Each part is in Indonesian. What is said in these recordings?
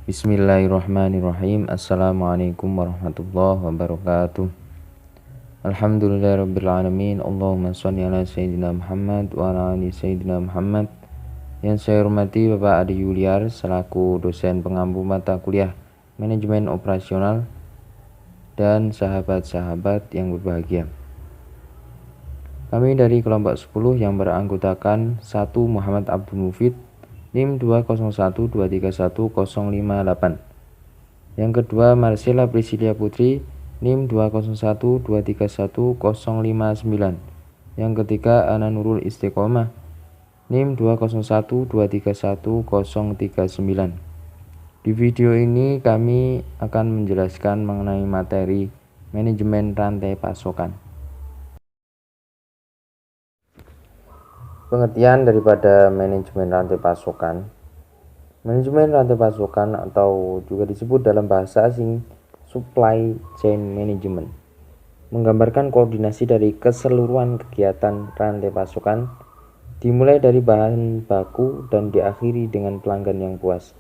Bismillahirrahmanirrahim. Assalamualaikum warahmatullahi wabarakatuh. Alhamdulillahirrabbilalamin. Allahumma sholli ala Sayyidina Muhammad wa ala ali Sayyidina Muhammad. Yang saya hormati Bapak Adi Yuliar selaku dosen pengampu mata kuliah Manajemen Operasional dan sahabat-sahabat yang berbahagia. Kami dari kelompok 10 yang beranggotakan 1 Muhammad Abdul Mufid NIM 201231058. Yang kedua Marcella Priscilia Putri NIM 201231059. Yang ketiga Ana Nurul Istiqomah NIM 201231039. Di video ini kami akan menjelaskan mengenai materi manajemen rantai pasokan. Pengertian daripada manajemen rantai pasokan. Manajemen rantai pasokan atau juga disebut dalam bahasa asing supply chain management menggambarkan koordinasi dari keseluruhan kegiatan rantai pasokan dimulai dari bahan baku dan diakhiri dengan pelanggan yang puas.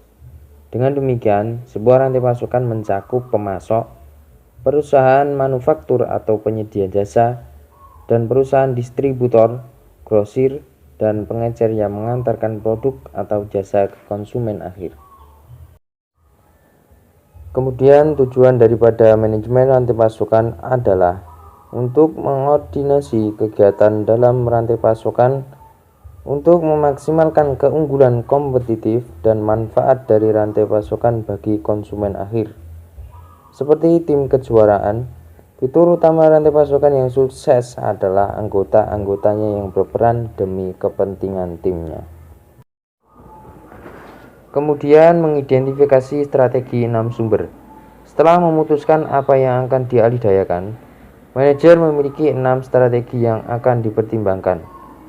Dengan demikian, sebuah rantai pasokan mencakup pemasok, perusahaan manufaktur atau penyedia jasa, dan perusahaan distributor, grosir, dan pengecer yang mengantarkan produk atau jasa ke konsumen akhir. Kemudian tujuan daripada manajemen rantai pasokan adalah untuk mengordinasi kegiatan dalam rantai pasokan untuk memaksimalkan keunggulan kompetitif dan manfaat dari rantai pasokan bagi konsumen akhir. Seperti tim kejuaraan, fitur utama rantai pasokan yang sukses adalah anggota-anggotanya yang berperan demi kepentingan timnya. Kemudian mengidentifikasi strategi 6 sumber. Setelah memutuskan apa yang akan dialidayakan, manajer memiliki 6 strategi yang akan dipertimbangkan,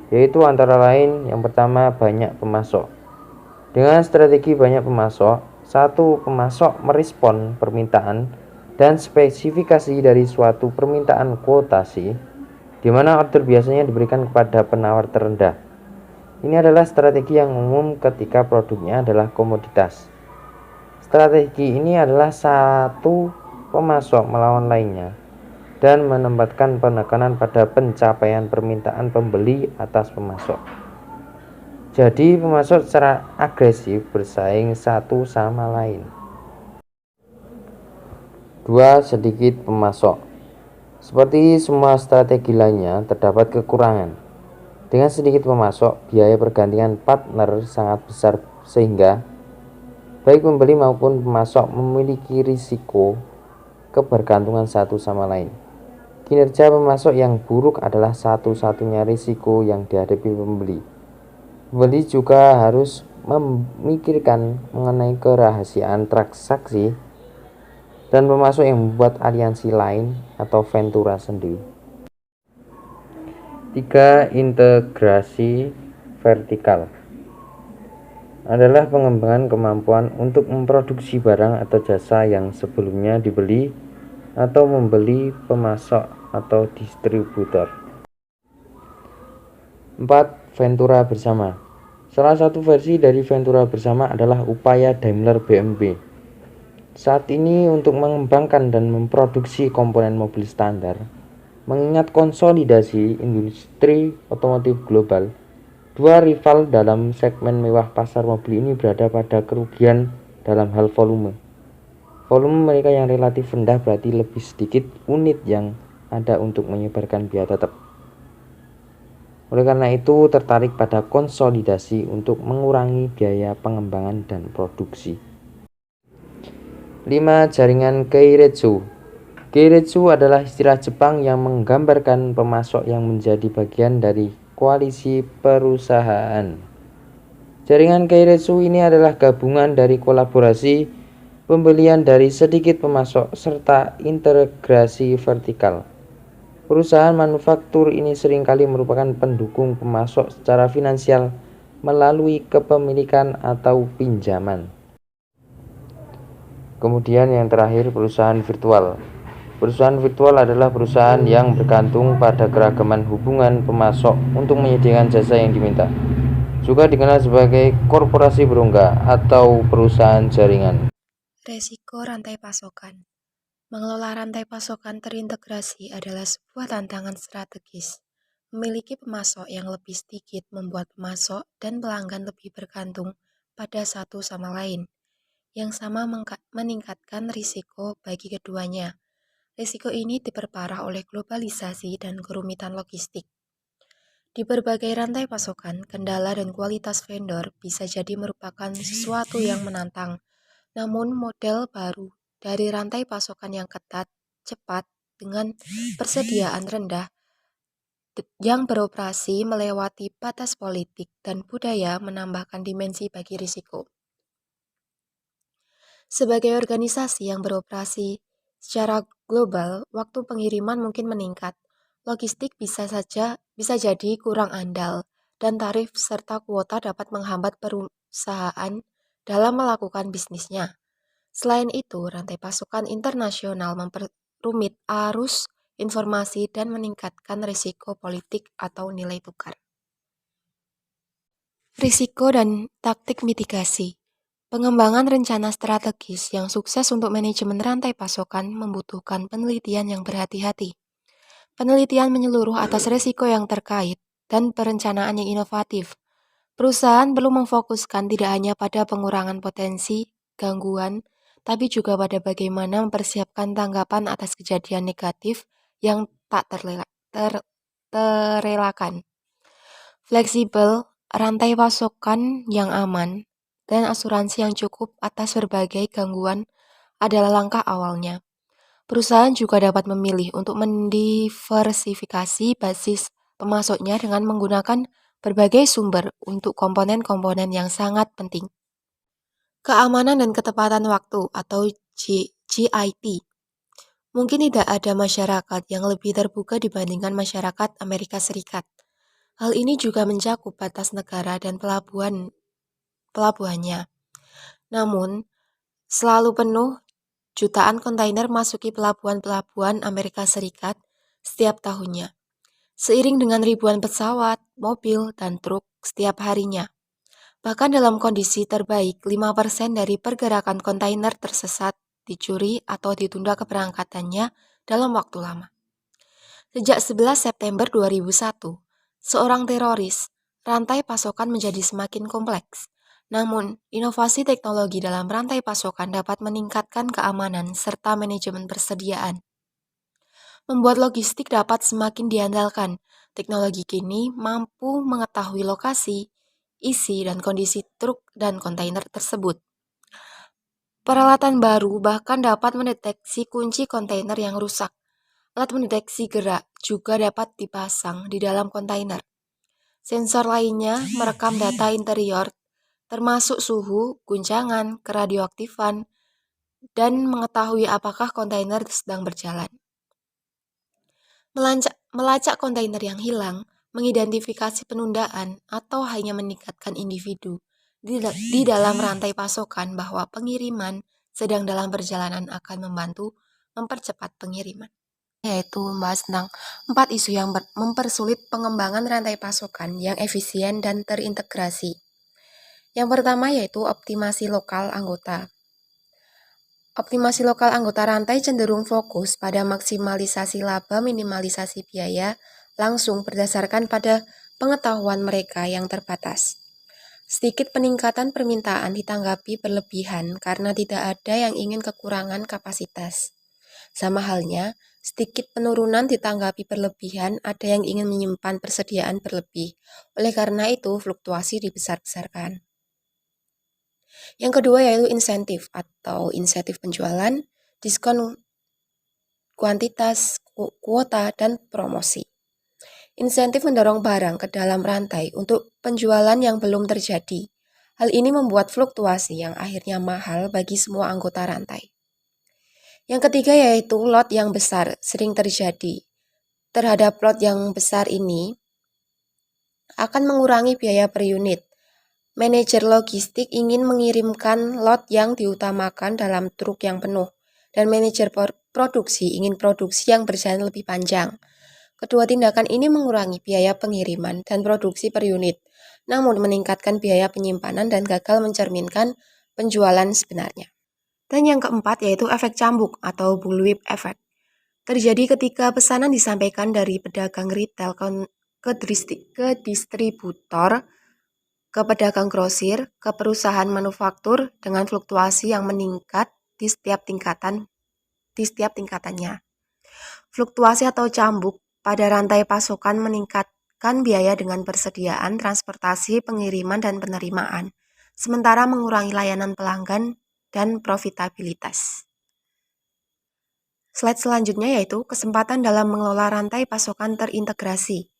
yaitu antara lain yang pertama banyak pemasok. Dengan strategi banyak pemasok, satu pemasok merespon permintaan dan spesifikasi dari suatu permintaan kuotasi, di mana order biasanya diberikan kepada penawar terendah. Ini adalah strategi yang umum ketika produknya adalah komoditas. Strategi ini adalah satu pemasok melawan lainnya dan menempatkan penekanan pada pencapaian permintaan pembeli atas pemasok. Jadi pemasok secara agresif bersaing satu sama lain. 2. Sedikit pemasok. Seperti semua strategi lainnya, terdapat kekurangan. Dengan sedikit pemasok, biaya pergantian partner sangat besar sehingga baik pembeli maupun pemasok memiliki risiko kebergantungan satu sama lain. Kinerja pemasok yang buruk adalah satu-satunya risiko yang dihadapi pembeli. Pembeli juga harus memikirkan mengenai kerahasiaan transaksi dan pemasok yang membuat aliansi lain atau ventura sendiri. 3. Integrasi vertikal adalah pengembangan kemampuan untuk memproduksi barang atau jasa yang sebelumnya dibeli atau membeli pemasok atau distributor. 4. Ventura bersama. Salah satu versi dari ventura bersama adalah upaya Daimler BMW saat ini untuk mengembangkan dan memproduksi komponen mobil standar. Mengingat konsolidasi industri otomotif global, dua rival dalam segmen mewah pasar mobil ini berada pada kerugian dalam hal volume. Volume mereka yang relatif rendah berarti lebih sedikit unit yang ada untuk menyebarkan biaya tetap. Oleh karena itu tertarik pada konsolidasi untuk mengurangi biaya pengembangan dan produksi. 5. Jaringan Keiretsu. Keiretsu adalah istilah Jepang yang menggambarkan pemasok yang menjadi bagian dari koalisi perusahaan. Jaringan Keiretsu ini adalah gabungan dari kolaborasi, pembelian dari sedikit pemasok, serta integrasi vertikal. Perusahaan manufaktur ini seringkali merupakan pendukung pemasok secara finansial melalui kepemilikan atau pinjaman. Kemudian yang terakhir, perusahaan virtual. Perusahaan virtual adalah perusahaan yang bergantung pada keragaman hubungan pemasok untuk menyediakan jasa yang diminta. Juga dikenal sebagai korporasi berongga atau perusahaan jaringan. Resiko rantai pasokan. Mengelola rantai pasokan terintegrasi adalah sebuah tantangan strategis. Memiliki pemasok yang lebih sedikit membuat pemasok dan pelanggan lebih bergantung pada satu sama lain, yang sama meningkatkan risiko bagi keduanya. Risiko ini diperparah oleh globalisasi dan kerumitan logistik. Di berbagai rantai pasokan, kendala dan kualitas vendor bisa jadi merupakan sesuatu yang menantang. Namun model baru dari rantai pasokan yang ketat, cepat, dengan persediaan rendah yang beroperasi melewati batas politik dan budaya menambahkan dimensi bagi risiko. Sebagai organisasi yang beroperasi secara global, waktu pengiriman mungkin meningkat. Logistik bisa jadi kurang andal dan tarif serta kuota dapat menghambat perusahaan dalam melakukan bisnisnya. Selain itu, rantai pasokan internasional memperumit arus informasi dan meningkatkan risiko politik atau nilai tukar. Risiko dan taktik mitigasi. Pengembangan rencana strategis yang sukses untuk manajemen rantai pasokan membutuhkan penelitian yang berhati-hati. Penelitian menyeluruh atas risiko yang terkait dan perencanaan yang inovatif. Perusahaan perlu memfokuskan tidak hanya pada pengurangan potensi gangguan, tapi juga pada bagaimana mempersiapkan tanggapan atas kejadian negatif yang tak terelakkan. Fleksibel, rantai pasokan yang aman, dan asuransi yang cukup atas berbagai gangguan adalah langkah awalnya. Perusahaan juga dapat memilih untuk mendiversifikasi basis pemasoknya dengan menggunakan berbagai sumber untuk komponen-komponen yang sangat penting. Keamanan dan ketepatan waktu atau GIT. Mungkin tidak ada masyarakat yang lebih terbuka dibandingkan masyarakat Amerika Serikat. Hal ini juga mencakup batas negara dan pelabuhannya. Namun, selalu penuh jutaan kontainer masuki pelabuhan-pelabuhan Amerika Serikat setiap tahunnya. Seiring dengan ribuan pesawat, mobil, dan truk setiap harinya. Bahkan dalam kondisi terbaik, 5% dari pergerakan kontainer tersesat, dicuri, atau ditunda keberangkatannya dalam waktu lama. Sejak 11 September 2001, seorang teroris, rantai pasokan menjadi semakin kompleks. Namun, inovasi teknologi dalam rantai pasokan dapat meningkatkan keamanan serta manajemen persediaan. Membuat logistik dapat semakin diandalkan. Teknologi kini mampu mengetahui lokasi, isi, dan kondisi truk dan kontainer tersebut. Peralatan baru bahkan dapat mendeteksi kunci kontainer yang rusak. Alat mendeteksi gerak juga dapat dipasang di dalam kontainer. Sensor lainnya merekam data interior, termasuk suhu, guncangan, keradioaktifan, dan mengetahui apakah kontainer sedang berjalan. Melacak kontainer yang hilang, mengidentifikasi penundaan, atau hanya meningkatkan individu di dalam rantai pasokan bahwa pengiriman sedang dalam perjalanan akan membantu mempercepat pengiriman. Yaitu membahas tentang 4 isu yang mempersulit pengembangan rantai pasokan yang efisien dan terintegrasi. Yang pertama yaitu optimasi lokal anggota. Optimasi lokal anggota rantai cenderung fokus pada maksimalisasi laba, minimalisasi biaya, langsung berdasarkan pada pengetahuan mereka yang terbatas. Sedikit peningkatan permintaan ditanggapi berlebihan karena tidak ada yang ingin kekurangan kapasitas. Sama halnya, sedikit penurunan ditanggapi berlebihan, ada yang ingin menyimpan persediaan berlebih. Oleh karena itu, fluktuasi dibesar-besarkan. Yang kedua yaitu insentif atau insentif penjualan, diskon kuantitas, kuota, dan promosi. Insentif mendorong barang ke dalam rantai untuk penjualan yang belum terjadi. Hal ini membuat fluktuasi yang akhirnya mahal bagi semua anggota rantai. Yang ketiga yaitu lot yang besar sering terjadi. Terhadap lot yang besar ini akan mengurangi biaya per unit. Manajer logistik ingin mengirimkan lot yang diutamakan dalam truk yang penuh, dan manajer produksi ingin produksi yang berjalan lebih panjang. Kedua tindakan ini mengurangi biaya pengiriman dan produksi per unit, namun meningkatkan biaya penyimpanan dan gagal mencerminkan penjualan sebenarnya. Dan yang keempat yaitu efek cambuk atau bullwhip effect. Terjadi ketika pesanan disampaikan dari pedagang retail ke distributor, ke pedagang grosir, ke perusahaan manufaktur dengan fluktuasi yang meningkat di setiap tingkatannya. Fluktuasi atau cambuk pada rantai pasokan meningkatkan biaya dengan persediaan, transportasi, pengiriman, dan penerimaan, sementara mengurangi layanan pelanggan dan profitabilitas. Slide selanjutnya yaitu kesempatan dalam mengelola rantai pasokan terintegrasi.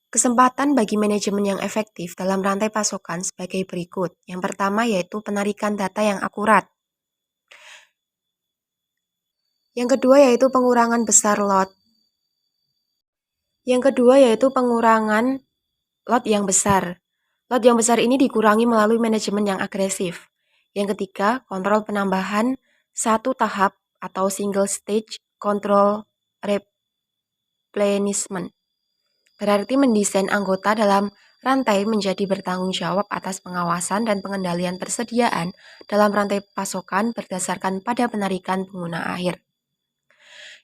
Kesempatan bagi manajemen yang efektif dalam rantai pasokan sebagai berikut. Yang pertama yaitu penarikan data yang akurat. Yang kedua yaitu pengurangan besar lot. Yang kedua yaitu pengurangan lot yang besar. Lot yang besar ini dikurangi melalui manajemen yang agresif. Yang ketiga, kontrol penambahan satu tahap atau single stage control replenishment. Berarti mendesain anggota dalam rantai menjadi bertanggung jawab atas pengawasan dan pengendalian persediaan dalam rantai pasokan berdasarkan pada penarikan pengguna akhir.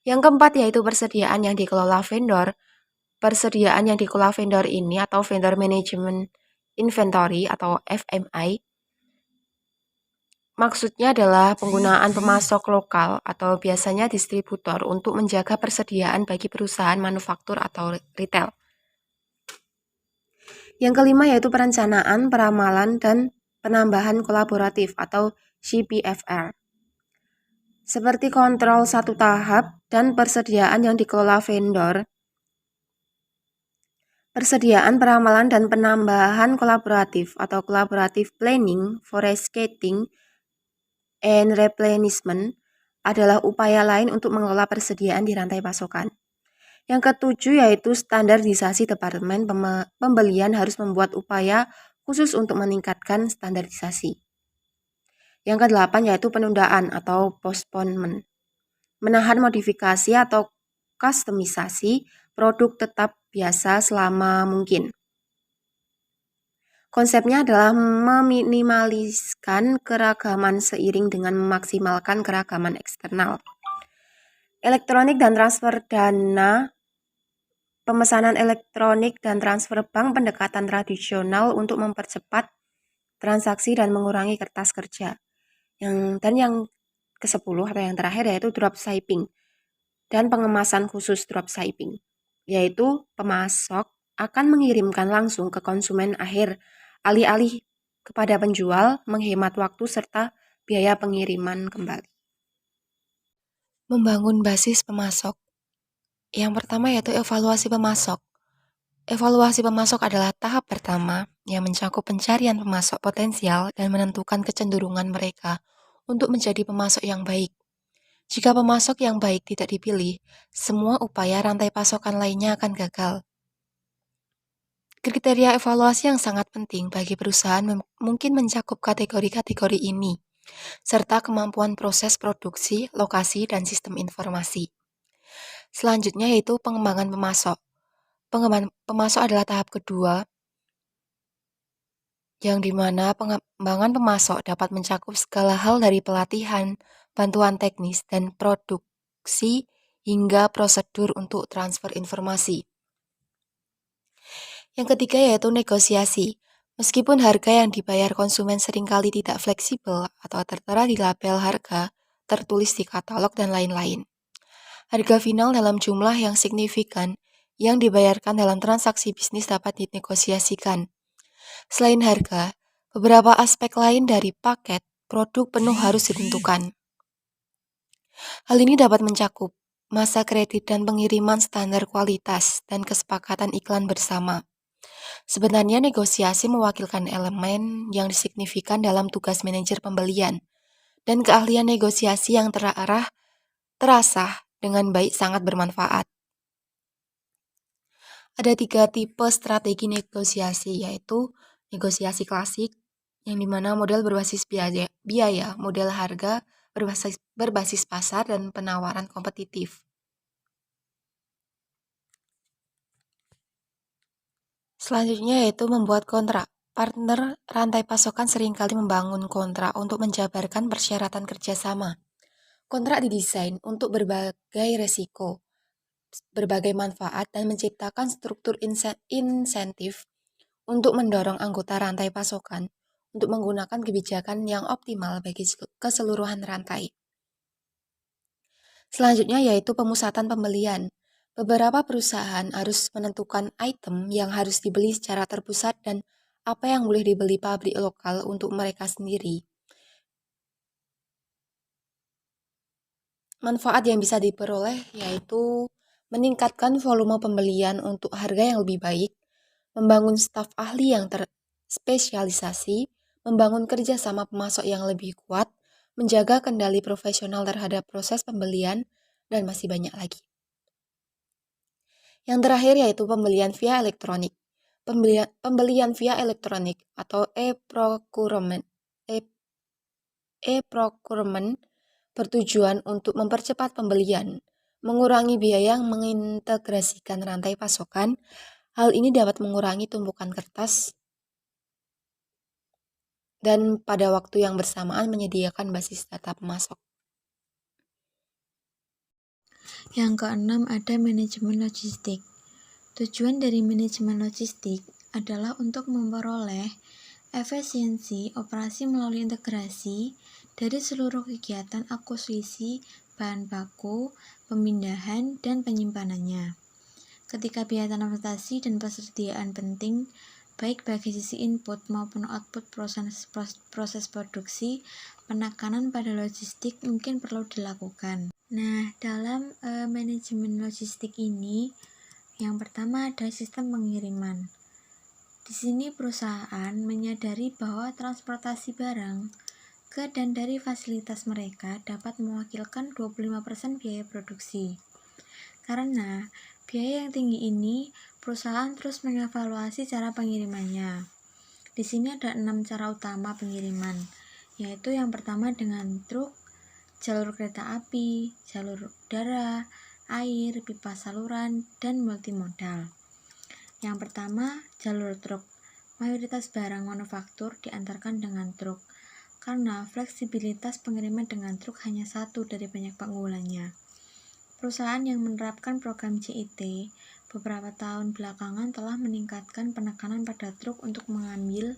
Yang keempat yaitu persediaan yang dikelola vendor. Persediaan yang dikelola vendor ini atau vendor management inventory atau FMI maksudnya adalah penggunaan pemasok lokal atau biasanya distributor untuk menjaga persediaan bagi perusahaan manufaktur atau retail. Yang kelima yaitu perencanaan, peramalan, dan penambahan kolaboratif atau CPFR. Seperti kontrol satu tahap dan persediaan yang dikelola vendor. Persediaan, peramalan, dan penambahan kolaboratif atau collaborative planning, forecasting, and replenishment adalah upaya lain untuk mengelola persediaan di rantai pasokan. Yang ketujuh yaitu standarisasi. Departemen pembelian harus membuat upaya khusus untuk meningkatkan standarisasi. Yang kedelapan yaitu penundaan atau postponement. Menahan modifikasi atau kustomisasi produk tetap biasa selama mungkin. Konsepnya adalah meminimaliskan keragaman seiring dengan memaksimalkan keragaman eksternal. Elektronik dan transfer dana, pemesanan elektronik dan transfer bank pendekatan tradisional untuk mempercepat transaksi dan mengurangi kertas kerja. Yang ke-10 atau yang terakhir yaitu dropshipping dan pengemasan khusus dropshipping, yaitu pemasok akan mengirimkan langsung ke konsumen akhir alih-alih kepada penjual, menghemat waktu serta biaya pengiriman kembali. Membangun basis pemasok. Yang pertama yaitu evaluasi pemasok. Evaluasi pemasok adalah tahap pertama yang mencakup pencarian pemasok potensial dan menentukan kecenderungan mereka untuk menjadi pemasok yang baik. Jika pemasok yang baik tidak dipilih, semua upaya rantai pasokan lainnya akan gagal. Kriteria evaluasi yang sangat penting bagi perusahaan mungkin mencakup kategori-kategori ini, serta kemampuan proses produksi, lokasi, dan sistem informasi. Selanjutnya yaitu pengembangan pemasok. Pengembangan pemasok adalah tahap kedua, yang dimana pengembangan pemasok dapat mencakup segala hal dari pelatihan, bantuan teknis, dan produksi hingga prosedur untuk transfer informasi. Yang ketiga yaitu negosiasi. Meskipun harga yang dibayar konsumen seringkali tidak fleksibel atau tertera di label harga, tertulis di katalog, dan lain-lain. Harga final dalam jumlah yang signifikan yang dibayarkan dalam transaksi bisnis dapat dinegosiasikan. Selain harga, beberapa aspek lain dari paket produk penuh harus ditentukan. Hal ini dapat mencakup masa kredit dan pengiriman standar kualitas dan kesepakatan iklan bersama. Sebenarnya negosiasi mewakilkan elemen yang signifikan dalam tugas manajer pembelian, dan keahlian negosiasi yang terasah dengan baik sangat bermanfaat. Ada 3 tipe strategi negosiasi, yaitu negosiasi klasik, yang dimana model berbasis biaya, model harga, berbasis pasar, dan penawaran kompetitif. Selanjutnya yaitu membuat kontrak. Partner rantai pasokan seringkali membangun kontrak untuk menjabarkan persyaratan kerjasama. Kontrak didesain untuk berbagai resiko, berbagai manfaat, dan menciptakan struktur insentif untuk mendorong anggota rantai pasokan untuk menggunakan kebijakan yang optimal bagi keseluruhan rantai. Selanjutnya yaitu pemusatan pembelian. Beberapa perusahaan harus menentukan item yang harus dibeli secara terpusat dan apa yang boleh dibeli pabrik lokal untuk mereka sendiri. Manfaat yang bisa diperoleh yaitu meningkatkan volume pembelian untuk harga yang lebih baik, membangun staf ahli yang terspesialisasi, membangun kerjasama pemasok yang lebih kuat, menjaga kendali profesional terhadap proses pembelian, dan masih banyak lagi. Yang terakhir yaitu pembelian via elektronik. Pembelian via elektronik atau e-procurement bertujuan untuk mempercepat pembelian, mengurangi biaya yang mengintegrasikan rantai pasokan. Hal ini dapat mengurangi tumpukan kertas dan pada waktu yang bersamaan menyediakan basis data pemasok. Yang keenam ada manajemen logistik. Tujuan dari manajemen logistik adalah untuk memperoleh efisiensi operasi melalui integrasi dari seluruh kegiatan akuisisi bahan baku, pemindahan, dan penyimpanannya. Ketika biaya transportasi dan persediaan penting, baik bagi sisi input maupun output proses produksi, penekanan pada logistik mungkin perlu dilakukan. Nah, dalam manajemen logistik ini, yang pertama ada sistem pengiriman. Di sini perusahaan menyadari bahwa transportasi barang ke dan dari fasilitas mereka dapat mewakilkan 25% biaya produksi. Karena biaya yang tinggi ini, perusahaan terus mengevaluasi cara pengirimannya. Di sini ada 6 cara utama pengiriman, yaitu yang pertama dengan truk, jalur kereta api, jalur udara, air, pipa saluran, dan multimodal. Yang pertama, jalur truk. Mayoritas barang manufaktur diantarkan dengan truk, karena fleksibilitas pengiriman dengan truk hanya satu dari banyak keunggulannya. Perusahaan yang menerapkan program JIT beberapa tahun belakangan telah meningkatkan penekanan pada truk untuk mengambil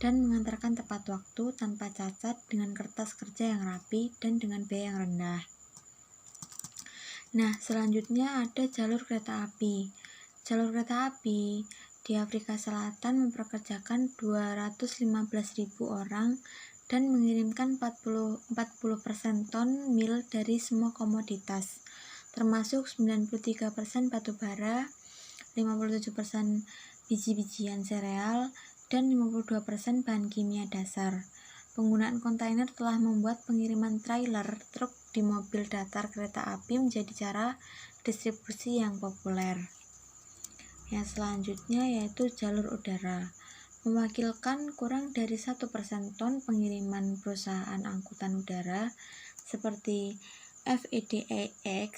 dan mengantarkan tepat waktu tanpa cacat dengan kertas kerja yang rapi dan dengan biaya yang rendah. Nah, selanjutnya ada jalur kereta api. Jalur kereta api di Afrika Selatan mempekerjakan 215.000 orang dan mengirimkan 40% ton mil dari semua komoditas, termasuk 93% batu bara, 57% biji-bijian sereal, dan 52% bahan kimia dasar. Penggunaan kontainer telah membuat pengiriman trailer truk di mobil datar kereta api menjadi cara distribusi yang populer. Yang selanjutnya yaitu jalur udara, mewakilkan kurang dari 1% ton pengiriman perusahaan angkutan udara seperti FedEx,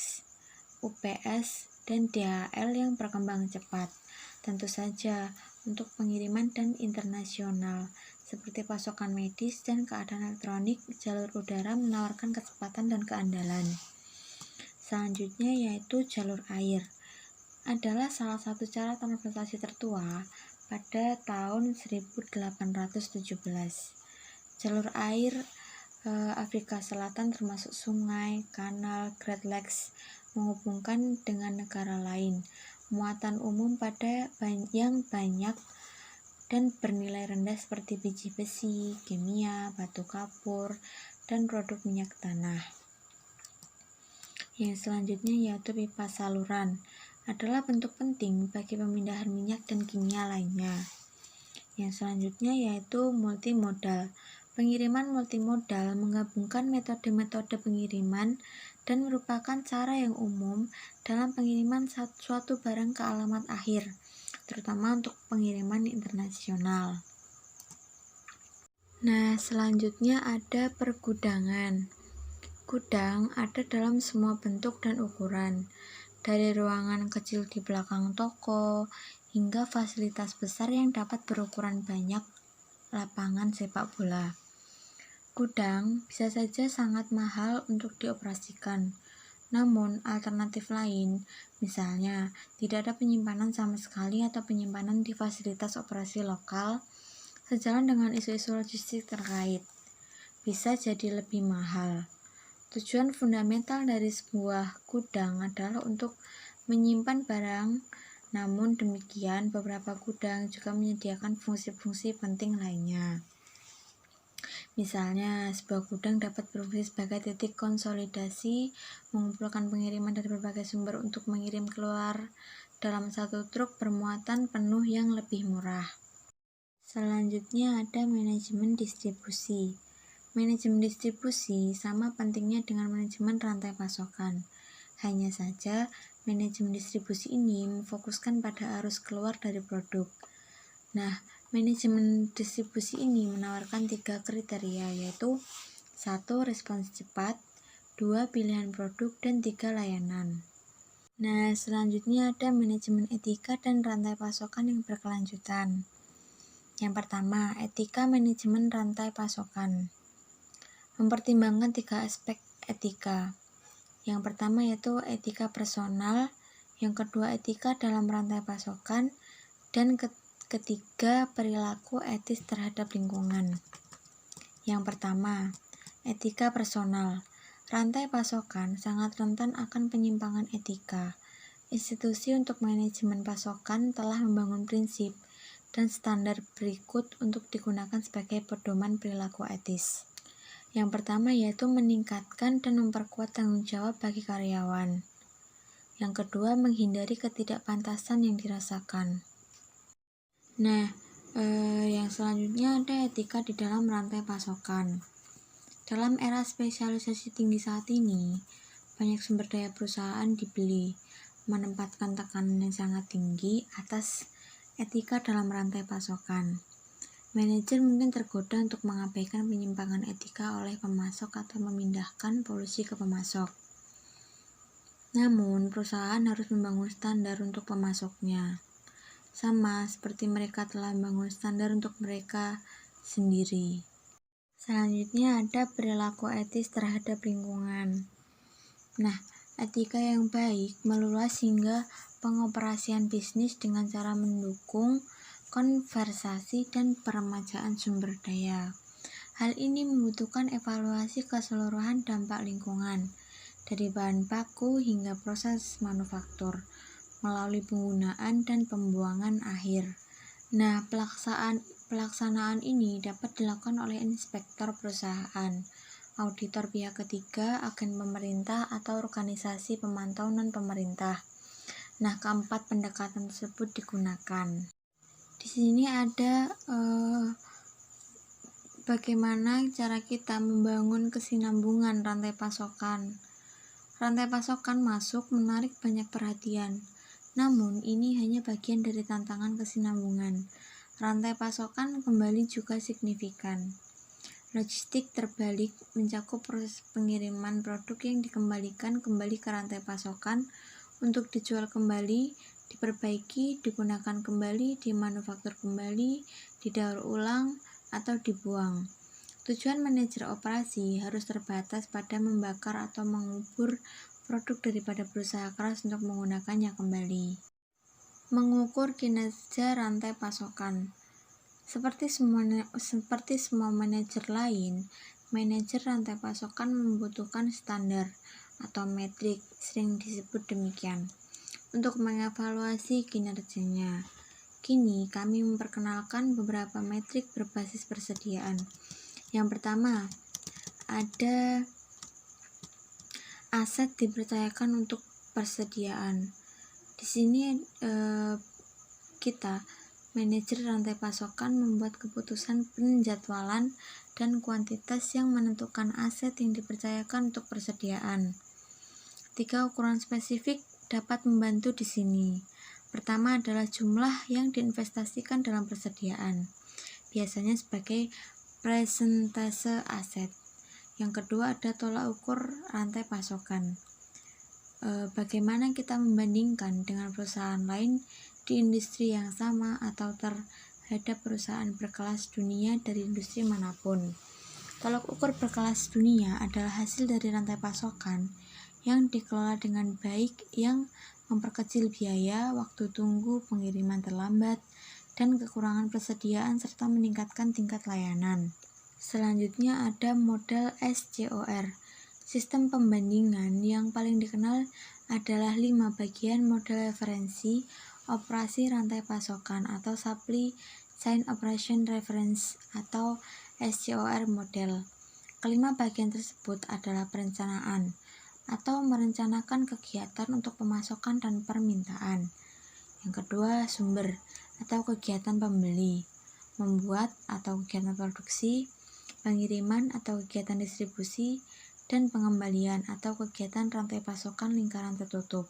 UPS, dan DHL yang berkembang cepat. Tentu saja untuk pengiriman dan internasional seperti pasokan medis dan keadaan elektronik, jalur udara menawarkan kecepatan dan keandalan. Selanjutnya yaitu jalur air. Adalah salah satu cara transportasi tertua pada tahun 1817. Jalur air Afrika Selatan termasuk sungai, kanal, Great Lakes menghubungkan dengan negara lain. Muatan umum pada yang banyak dan bernilai rendah seperti biji besi, kimia, batu kapur, dan produk minyak tanah. Yang selanjutnya yaitu pipa saluran, adalah bentuk penting bagi pemindahan minyak dan kimia lainnya. Yang selanjutnya yaitu multimodal. Pengiriman multimodal menggabungkan metode-metode pengiriman dan merupakan cara yang umum dalam pengiriman suatu barang ke alamat akhir, terutama untuk pengiriman internasional. Nah, selanjutnya ada pergudangan. Gudang ada dalam semua bentuk dan ukuran, dari ruangan kecil di belakang toko hingga fasilitas besar yang dapat berukuran banyak lapangan sepak bola. Gudang bisa saja sangat mahal untuk dioperasikan, namun alternatif lain, misalnya tidak ada penyimpanan sama sekali atau penyimpanan di fasilitas operasi lokal, sejalan dengan isu-isu logistik terkait, bisa jadi lebih mahal. Tujuan fundamental dari sebuah gudang adalah untuk menyimpan barang, namun demikian beberapa gudang juga menyediakan fungsi-fungsi penting lainnya. Misalnya, sebuah gudang dapat berfungsi sebagai titik konsolidasi, mengumpulkan pengiriman dari berbagai sumber untuk mengirim keluar dalam satu truk bermuatan penuh yang lebih murah. Selanjutnya ada manajemen distribusi. Manajemen distribusi sama pentingnya dengan manajemen rantai pasokan. Hanya saja, manajemen distribusi ini memfokuskan pada arus keluar dari produk. Nah, manajemen distribusi ini menawarkan 3 kriteria, yaitu 1. Respons cepat, 2. Pilihan produk, dan 3. Layanan. Nah, selanjutnya ada manajemen etika dan rantai pasokan yang berkelanjutan. Yang pertama, etika manajemen rantai pasokan. Mempertimbangkan 3 aspek etika. Yang pertama yaitu etika personal, yang kedua etika dalam rantai pasokan, dan ketiga, perilaku etis terhadap lingkungan. Yang pertama, etika personal. Rantai pasokan sangat rentan akan penyimpangan etika. Institusi untuk manajemen pasokan telah membangun prinsip dan standar berikut untuk digunakan sebagai pedoman perilaku etis. Yang pertama yaitu meningkatkan dan memperkuat tanggung jawab bagi karyawan. Yang kedua, menghindari ketidakpantasan yang dirasakan. Nah, yang selanjutnya ada etika di dalam rantai pasokan. Dalam era spesialisasi tinggi saat ini, banyak sumber daya perusahaan dibeli, menempatkan tekanan yang sangat tinggi atas etika dalam rantai pasokan. Manajer mungkin tergoda untuk mengabaikan penyimpangan etika oleh pemasok atau memindahkan polusi ke pemasok. Namun, perusahaan harus membangun standar untuk pemasoknya. Sama seperti mereka telah membangun standar untuk mereka sendiri. Selanjutnya ada perilaku etis terhadap lingkungan. Nah, etika yang baik meluas hingga pengoperasian bisnis dengan cara mendukung konservasi dan peremajaan sumber daya. Hal ini membutuhkan evaluasi keseluruhan dampak lingkungan, dari bahan baku hingga proses manufaktur, melalui penggunaan dan pembuangan akhir. Nah, pelaksanaan ini dapat dilakukan oleh inspektor perusahaan, auditor pihak ketiga, agen pemerintah, atau organisasi pemantau non-pemerintah. Nah, keempat pendekatan tersebut digunakan. Di sini ada bagaimana cara kita membangun kesinambungan rantai pasokan. Rantai pasokan masuk menarik banyak perhatian. Namun, ini hanya bagian dari tantangan kesinambungan. Rantai pasokan kembali juga signifikan. Logistik terbalik mencakup proses pengiriman produk yang dikembalikan kembali ke rantai pasokan untuk dijual kembali, diperbaiki, digunakan kembali, dimanufaktur kembali, didaur ulang, atau dibuang. Tujuan manajer operasi harus terbatas pada membakar atau mengubur produk daripada berusaha keras untuk menggunakannya kembali. Mengukur kinerja rantai pasokan. Seperti semua manajer lain, manajer rantai pasokan membutuhkan standar atau metrik, sering disebut demikian, untuk mengevaluasi kinerjanya. Kini kami memperkenalkan beberapa metrik berbasis persediaan. Yang pertama, ada aset dipercayakan untuk persediaan. Di sini kita manajer rantai pasokan membuat keputusan penjadwalan dan kuantitas yang menentukan aset yang dipercayakan untuk persediaan. 3 ukuran spesifik dapat membantu di sini. Pertama adalah jumlah yang diinvestasikan dalam persediaan, biasanya sebagai persentase aset. Yang kedua ada tolak ukur rantai pasokan. Bagaimana kita membandingkan dengan perusahaan lain di industri yang sama atau terhadap perusahaan berkelas dunia dari industri manapun. Tolak ukur berkelas dunia adalah hasil dari rantai pasokan yang dikelola dengan baik yang memperkecil biaya, waktu tunggu, pengiriman terlambat, dan kekurangan persediaan serta meningkatkan tingkat layanan. Selanjutnya ada model SCOR. Sistem pembandingan yang paling dikenal adalah 5 bagian model referensi operasi rantai pasokan atau Supply Chain Operation Reference atau SCOR model. Kelima bagian tersebut adalah perencanaan atau merencanakan kegiatan untuk pemasokan dan permintaan. Yang kedua, sumber atau kegiatan pembeli, membuat atau kegiatan produksi, pengiriman atau kegiatan distribusi, dan pengembalian atau kegiatan rantai pasokan lingkaran tertutup.